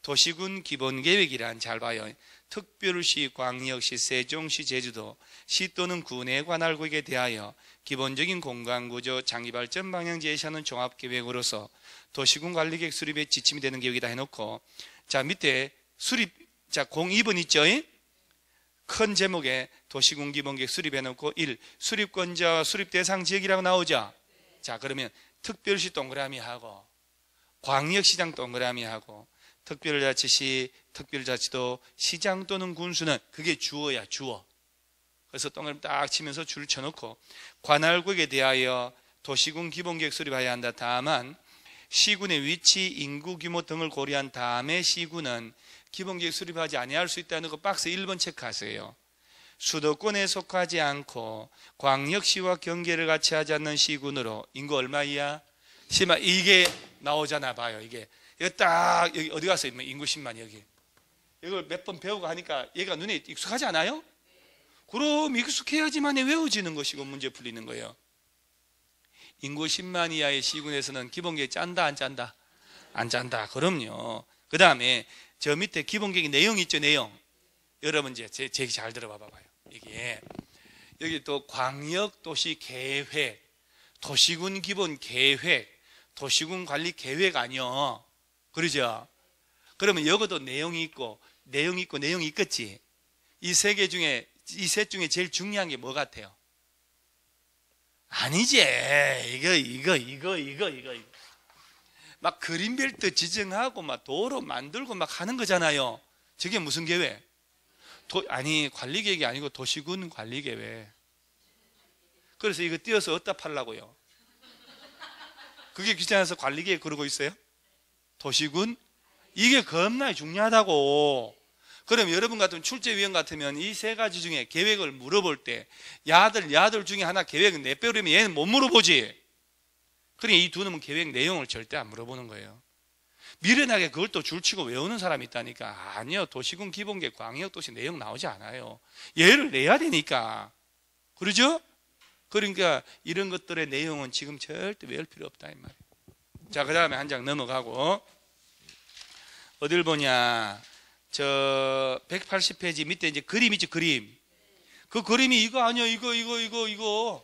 도시군 기본계획이란, 잘 봐요, 특별시, 광역시, 세종시, 제주도 시 또는 군의 관할 구역에 대하여 기본적인 공간구조, 장기발전 방향 제시하는 종합계획으로서 도시군 관리계획 수립에 지침이 되는 계획이다 해놓고, 자, 밑에 수립, 자, 02번 있죠? 큰 제목에 도시군 기본계획 수립해놓고 1. 수립권자와 수립대상 지역이라고 나오죠? 자, 그러면 특별시 동그라미 하고 광역시장 동그라미 하고 특별자치시, 특별자치도, 시장 또는 군수는 그게 주어야, 주어. 그래서 동그라미 딱 치면서 줄 쳐놓고 관할구역에 대하여 도시군 기본계획 수립해야 한다. 다만 시군의 위치, 인구 규모 등을 고려한 다음에 시군은 기본계획 수립하지 아니할 수 있다는 거 박스 1번 체크하세요. 수도권에 속하지 않고 광역시와 경계를 같이 하지 않는 시군으로 인구 얼마이야? 10만. 이게 나오잖아. 봐요. 이게 이거 딱 여기 어디 갔어요? 인구 10만 여기. 이걸 몇 번 배우고 하니까 얘가 눈에 익숙하지 않아요? 그럼 익숙해야지만 외워지는 것이고 문제 풀리는 거예요. 인구 10만 이하의 시군에서는 기본계획 짠다 안 짠다? 안 짠다. 그럼요. 그 다음에 저 밑에 기본계획 내용 있죠, 내용. 여러분 이제 제 얘기 잘 들어봐 봐요. 이게 여기 또 광역도시계획, 도시군 기본계획, 도시군 관리계획 아니요. 그러죠? 그러면 여기도 내용이 있고 내용이 있고 내용이 있겠지. 이 세 개 중에, 이 셋 중에 제일 중요한 게 뭐 같아요? 아니지. 이거. 막 그린벨트 지정하고 막 도로 만들고 막 하는 거잖아요. 저게 무슨 계획? 아니, 관리계획이 아니고 도시군 관리계획. 그래서 이거 띄어서 어디다 팔라고요? 그게 귀찮아서 관리계획 그러고 있어요? 도시군? 이게 겁나 중요하다고. 그럼 여러분 같은 출제위원 같으면 이 세 가지 중에 계획을 물어볼 때 야들 중에 하나 계획 내빼려면 얘는 못 물어보지. 그러니까 이 두 놈은 계획 내용을 절대 안 물어보는 거예요. 미련하게 그걸 또 줄치고 외우는 사람이 있다니까. 아니요. 도시군 기본계획 광역도시 내용 나오지 않아요. 얘를 내야 되니까. 그러죠? 그러니까 이런 것들의 내용은 지금 절대 외울 필요 없다 이 말이에요. 자, 그 다음에 한 장 넘어가고 어딜 보냐. 저 180페이지 밑에 이제 그림 있죠, 그림. 그 그림이 이거 아니야. 이거.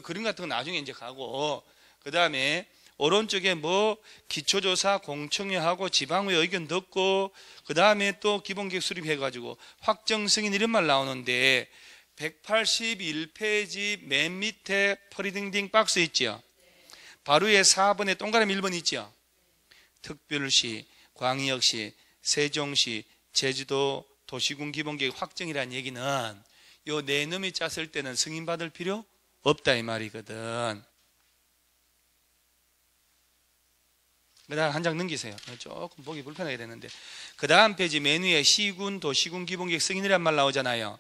그림 같은 거 나중에 이제 가고, 그 다음에 오른쪽에 뭐 기초조사 공청회하고 지방의 의견 듣고, 그 다음에 또 기본계획 수립해가지고 확정 승인 이런 말 나오는데 181페이지 맨 밑에 퍼리딩딩 박스 있죠. 바로 위에 4번에 동그라미 1번 있죠. 특별시, 광역시, 세종시, 제주도 도시군 기본계획 확정이라는 얘기는 요 네 놈이 짰을 때는 승인받을 필요 없다 이 말이거든. 그 다음 한 장 넘기세요. 조금 보기 불편하게 되는데, 그 다음 페이지 맨 위에 시군, 도시군 기본계획 승인이란 말 나오잖아요.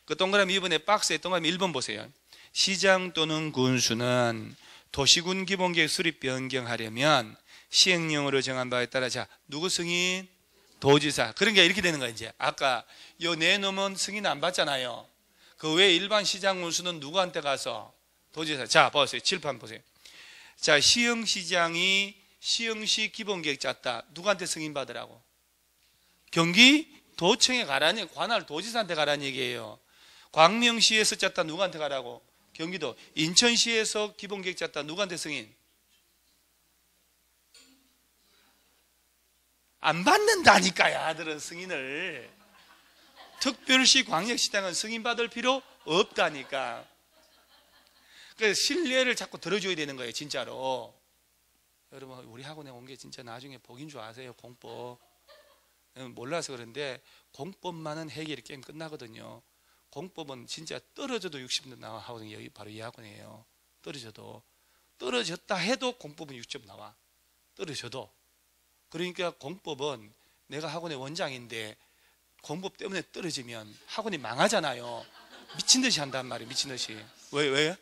그 동그라미 2번에 박스에 동그라미 1번 보세요. 시장 또는 군수는 도시군 기본계획 수립 변경하려면 시행령으로 정한 바에 따라, 자, 누구 승인? 도지사. 그러니까 이렇게 되는 거야. 이제 아까 요 네 놈은 승인 안 받잖아요. 그 외에 일반 시장 군수는 누구한테 가서? 도지사. 자, 보세요. 칠판 보세요. 자, 시흥시장이 시흥시 기본계획 짰다. 누구한테 승인 받으라고? 경기도청에 가라니, 관할 도지사한테 가라는 얘기예요. 광명시에서 짰다. 누구한테 가라고? 경기도. 인천시에서 기본계획 짰다. 누구한테 승인? 안 받는다니까요. 아들은 승인을. 특별시 광역시장은 승인받을 필요 없다니까. 그래서 신뢰를 자꾸 들어줘야 되는 거예요. 진짜로. 여러분, 우리 학원에 온 게 진짜 나중에 복인 줄 아세요? 공법. 몰라서 그런데 공법만은 해결이 게임 끝나거든요. 공법은 진짜 떨어져도 60분 나와 하거든요. 여기 바로 이 학원이에요. 떨어졌다 해도 공법은 6점 나와. 떨어져도. 그러니까 공법은 내가 학원의 원장인데 공법 때문에 떨어지면 학원이 망하잖아요. 미친 듯이 한단 말이에요. 미친 듯이. 왜?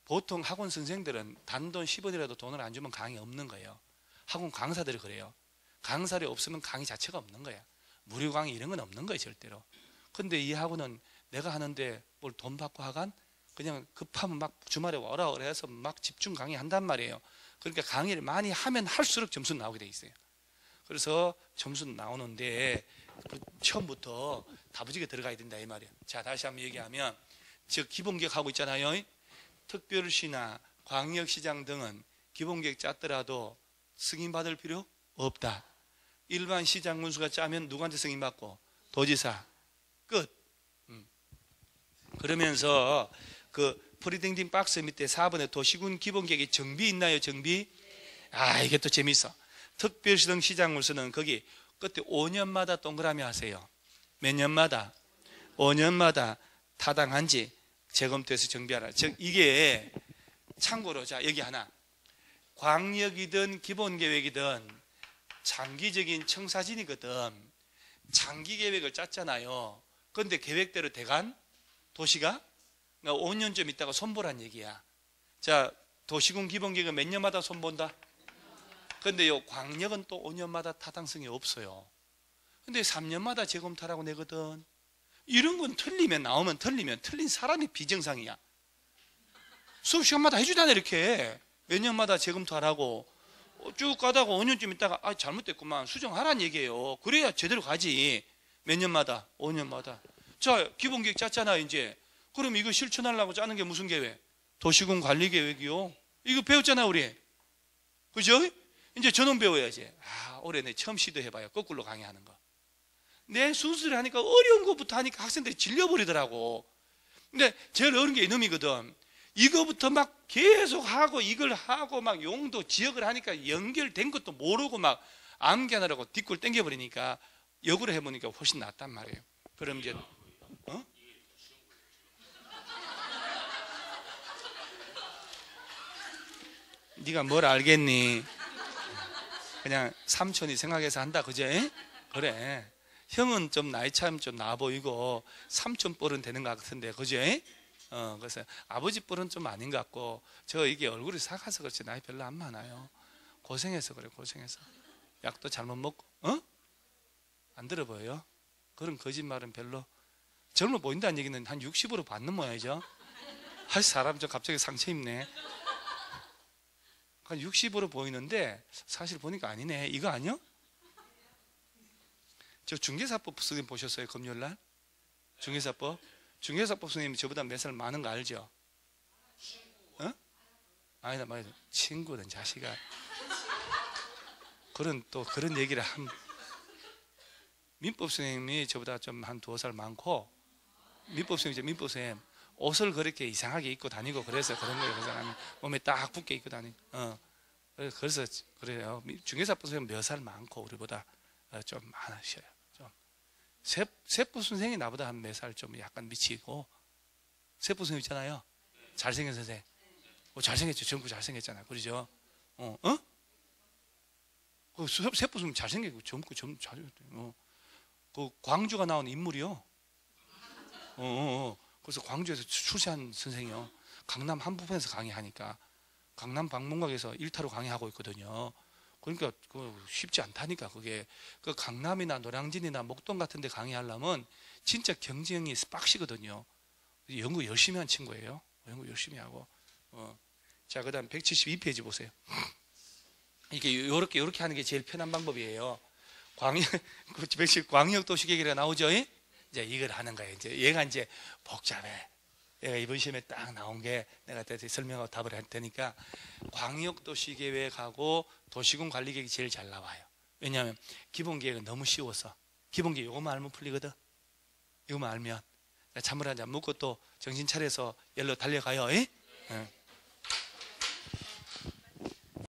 보통 학원 선생들은 단돈 10원이라도 돈을 안 주면 강의 없는 거예요. 학원 강사들이 그래요. 강사료 없으면 강의 자체가 없는 거야. 무료 강의 이런 건 없는 거예요, 절대로. 근데 이 학원은 내가 하는데 뭘 돈 받고 하간? 그냥 급하면 막 주말에 오라 그래서 막 집중 강의 한단 말이에요. 그러니까 강의를 많이 하면 할수록 점수 나오게 돼 있어요. 그래서 점수 나오는데 처음부터 다부지게 들어가야 된다 이 말이에요. 자, 다시 한번 얘기하면 즉 기본계획 하고 있잖아요. 특별시나 광역시장 등은 기본계획 짰더라도 승인받을 필요 없다. 일반 시장 군수가 짜면 누구한테 승인받고? 도지사. 끝. 그러면서 그 프리딩딩 박스 밑에 4번에 도시군 기본계획에 정비 있나요? 정비? 아, 이게 또 재밌어. 특별시 등 시장 군수는 거기 그때 5년마다 동그라미 하세요. 몇 년마다? 5년마다 타당한지 재검토해서 정비하라. 즉 이게 참고로 자 여기 하나, 광역이든 기본계획이든 장기적인 청사진이거든. 장기 계획을 짰잖아요. 그런데 계획대로 대간 도시가 5년쯤 있다가 손보란 얘기야. 자, 도시군 기본계획은 몇 년마다 손본다? 근데 요 광역은 또 5년마다 타당성이 없어요. 근데 3년마다 재검토하라고 내거든. 이런 건 틀리면 나오면 틀린 사람이 비정상이야. 수업 시간마다 해주잖아. 이렇게 몇 년마다 재검토하라고. 쭉 가다가 5년쯤 있다가 아 잘못됐구만 수정하라는 얘기예요. 그래야 제대로 가지. 몇 년마다? 5년마다. 자, 기본계획 짰잖아 이제. 그럼 이거 실천하려고 짜는 게 무슨 계획? 도시군 관리계획이요. 이거 배웠잖아 우리. 그죠? 이제 저놈 배워야지. 아, 올해 내 처음 시도해봐요. 거꾸로 강의하는 거. 내 순서를 하니까 어려운 것부터 하니까 학생들이 질려버리더라고. 근데 제일 어려운 게 이놈이거든. 이거부터 막 계속 하고 이걸 하고 막 용도 지역을 하니까 연결된 것도 모르고 막 암기하느라고 뒷골 땡겨버리니까 역으로 해보니까 훨씬 낫단 말이에요. 그럼 이제 네가 뭘 알겠니? 그냥 삼촌이 생각해서 한다 그제? 그래. 형은 좀 나이 차이면 좀 나아 보이고 삼촌 뻘은 되는 것 같은데 그제? 그래서 아버지 뻘은 좀 아닌 것 같고 저 이게 얼굴이 사가서 그렇지 나이 별로 안 많아요. 고생해서 그래. 고생해서 약도 잘못 먹고 안 들어 보여요? 그런 거짓말은 별로. 젊어 보인다는 얘기는 한 60으로 받는 모양이죠. 아, 사람 좀 갑자기 상처 입네. 한 60으로 보이는데 사실 보니까 아니네. 이거 아니요? 저 중개사법 선생님 보셨어요? 금요일날? 중개사법? 중개사법 선생님 저보다 몇 살 많은 거 알죠? 아니다 말이야. 친구든 자식아. 그런 얘기를 한 민법 선생님이 저보다 좀 한 2살 많고 민법 선생님 민법 선생님 옷을 그렇게 이상하게 입고 다니고 그래서 그런 거예요. 그 사람이 몸에 딱 붙게 입고 다니고 그래서 그래요. 중개사법 선생님 몇 살 많고 우리보다 좀 많으셔요. 좀 세법 선생이 나보다 한 몇 살 좀 약간 미치고. 세법 선생님 있잖아요. 잘생긴 선생. 잘생겼죠. 젊고 잘생겼잖아요. 그러죠? 그 세법 선생님 잘생기고 젊고 잘생겼대요. 그 광주가 나온 인물이요. 그래서 광주에서 출세한 선생이요. 강남 한부분에서 강의하니까 강남 방문각에서 일타로 강의하고 있거든요. 그러니까 쉽지 않다니까. 그게 그 강남이나 노량진이나 목동 같은 데 강의하려면 진짜 경쟁이 빡시거든요. 연구 열심히 한 친구예요. 연구 열심히 하고. 자, 그다음 172페이지 보세요. 이게 요렇게 하는 게 제일 편한 방법이에요. 광역도시계획이라 나오죠? 이제 이걸 하는 거예요. 이제 얘가 이제 복잡해. 얘가 이번 시험에 딱 나온 게 내가 설명하고 답을 할 테니까 광역도시계획하고 도시군 관리계획이 제일 잘 나와요. 왜냐하면 기본계획은 너무 쉬워서. 기본계획 이거만 알면 풀리거든. 이거만 알면. 찬물 한 잔 먹고 또 정신 차려서 열로 달려가요.